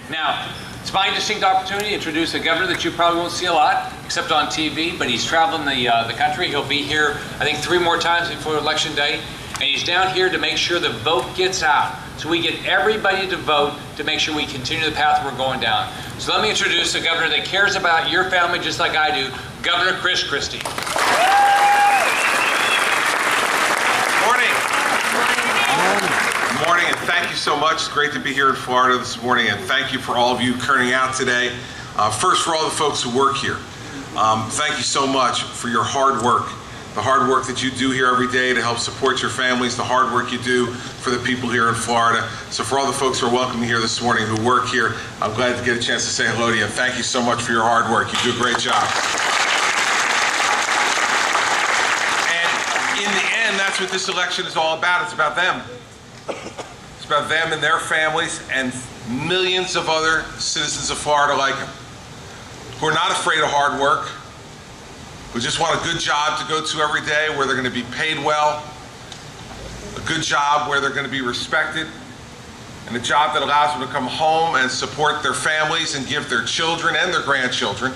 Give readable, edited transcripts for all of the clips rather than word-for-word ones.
Now, it's my distinct opportunity to introduce a governor that you probably won't see a lot, except on TV, but he's traveling the country. He'll be here, I think, 3 more times before Election Day, and he's down here to make sure the vote gets out, so we get everybody to vote to make sure we continue the path we're going down. So let me introduce a governor that cares about your family just like I do, Governor Christie. Good morning, and thank you so much. It's great to be here in Florida this morning, and thank you for all of you turning out today. First, for all the folks who work here, thank you so much for your hard work, the hard work that you do here every day to help support your families, the hard work you do for the people here in Florida. So for all the folks who are welcome here this morning who work here, I'm glad to get a chance to say hello to you, and thank you so much for your hard work. You do a great job. And in the end, that's what this election is all about. It's about them. It's about them and their families and millions of other citizens of Florida like them, who are not afraid of hard work, who just want a good job to go to every day where they're going to be paid well, a good job where they're going to be respected, and a job that allows them to come home and support their families and give their children and their grandchildren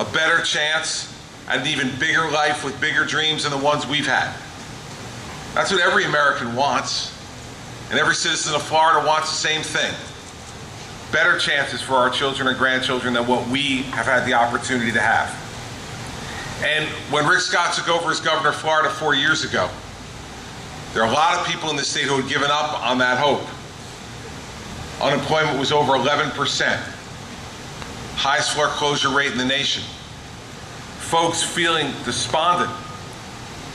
a better chance at an even bigger life with bigger dreams than the ones we've had. That's what every American wants. And every citizen of Florida wants the same thing. Better chances for our children and grandchildren than what we have had the opportunity to have. And when Rick Scott took over as governor of Florida 4 years ago, there are a lot of people in the state who had given up on that hope. Unemployment was over 11%. Highest foreclosure rate in the nation. Folks feeling despondent.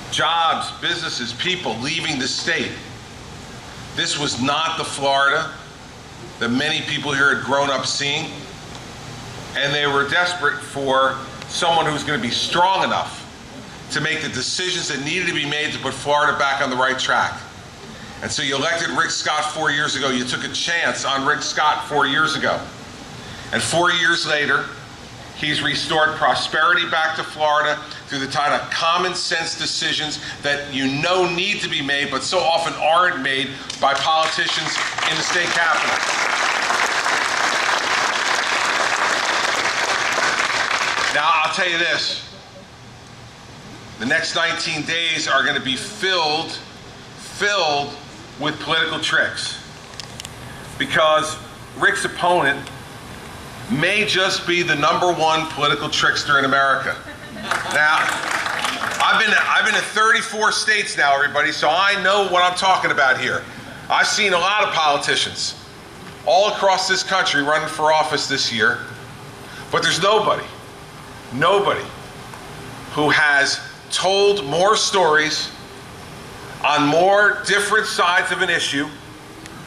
Jobs, businesses, people leaving the state. This was not the Florida that many people here had grown up seeing, and they were desperate for someone who was going to be strong enough to make the decisions that needed to be made to put Florida back on the right track. And so you elected Rick Scott 4 years ago. You took a chance on Rick Scott 4 years ago. And 4 years later, he's restored prosperity back to Florida through the kind of common sense decisions that you know need to be made, but so often aren't made by politicians in the state capitol. Now, I'll tell you this. The next 19 days are going to be filled with political tricks, because Rick's opponent may just be the #1 political trickster in America. Now, I've been in 34 states now, everybody, so I know what I'm talking about here. I've seen a lot of politicians all across this country running for office this year, but there's nobody who has told more stories on more different sides of an issue,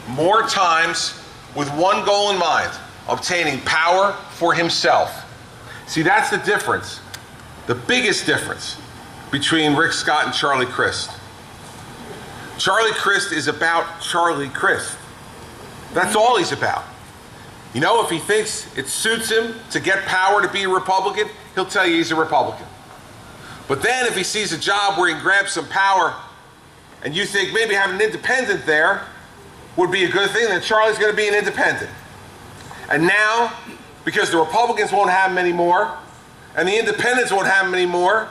more times with one goal in mind: obtaining power for himself. See, that's the difference, the biggest difference between Rick Scott and Charlie Crist. Charlie Crist is about Charlie Crist. That's all he's about. You know, if he thinks it suits him to get power to be a Republican, he'll tell you he's a Republican. But then if he sees a job where he can grab some power and you think maybe having an independent there would be a good thing, then Charlie's going to be an independent. And now, because the Republicans won't have him anymore, and the independents won't have him anymore,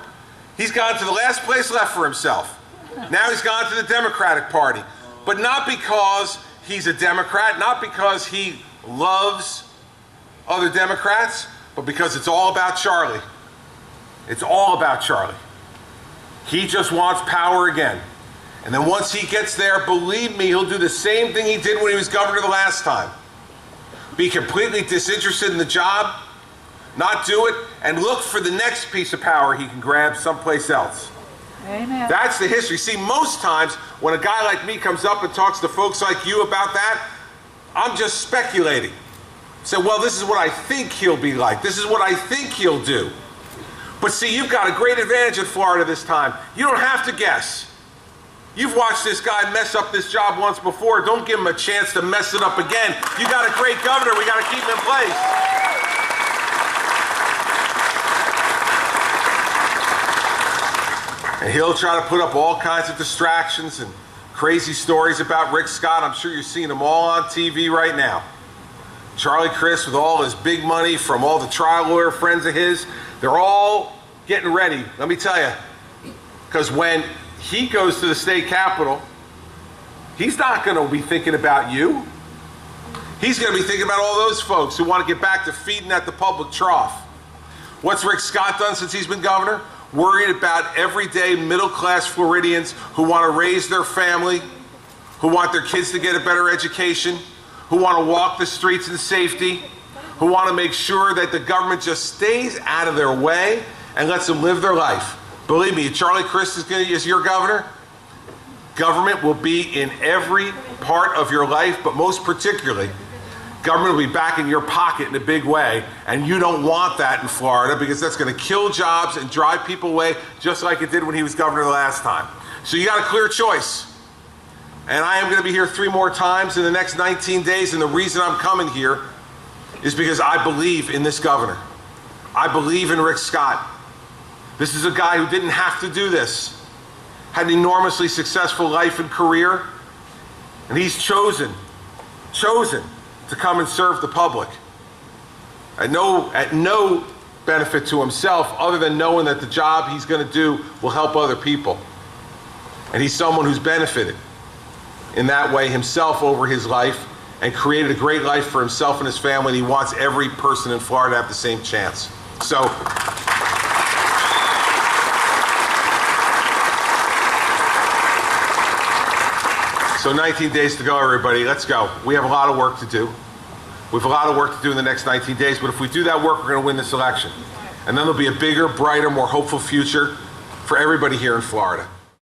he's gone to the last place left for himself. Now he's gone to the Democratic Party. But not because he's a Democrat, not because he loves other Democrats, but because it's all about Charlie. It's all about Charlie. He just wants power again. And then once he gets there, believe me, he'll do the same thing he did when he was governor the last time. Be completely disinterested in the job, not do it, and look for the next piece of power he can grab someplace else. Amen. That's the history. See, most times when a guy like me comes up and talks to folks like you about that, I'm just speculating. Say, well, this is what I think he'll be like. This is what I think he'll do. But see, you've got a great advantage in Florida this time. You don't have to guess. You've watched this guy mess up this job once before. Don't give him a chance to mess it up again. You got a great governor. We got to keep him in place. And he'll try to put up all kinds of distractions and crazy stories about Rick Scott. I'm sure you're seeing them all on TV right now. Charlie Crist, with all his big money from all the trial lawyer friends of his, they're all getting ready, let me tell you. Because when he goes to the state capitol, he's not going to be thinking about you. He's going to be thinking about all those folks who want to get back to feeding at the public trough. What's Rick Scott done since he's been governor? Worried about everyday middle-class Floridians who want to raise their family, who want their kids to get a better education, who want to walk the streets in safety, who want to make sure that the government just stays out of their way and lets them live their life. Believe me, Charlie Crist is your governor. Government will be in every part of your life, but most particularly, government will be back in your pocket in a big way, and you don't want that in Florida because that's going to kill jobs and drive people away just like it did when he was governor the last time. So you got a clear choice. And I am going to be here 3 more times in the next 19 days, and the reason I'm coming here is because I believe in this governor. I believe in Rick Scott. This is a guy who didn't have to do this, had an enormously successful life and career, and he's chosen to come and serve the public at no benefit to himself other than knowing that the job he's going to do will help other people. And he's someone who's benefited in that way himself over his life and created a great life for himself and his family, and he wants every person in Florida to have the same chance. So 19 days to go, everybody. Let's go. We have a lot of work to do. We have a lot of work to do in the next 19 days, but if we do that work, we're going to win this election. And then there'll be a bigger, brighter, more hopeful future for everybody here in Florida.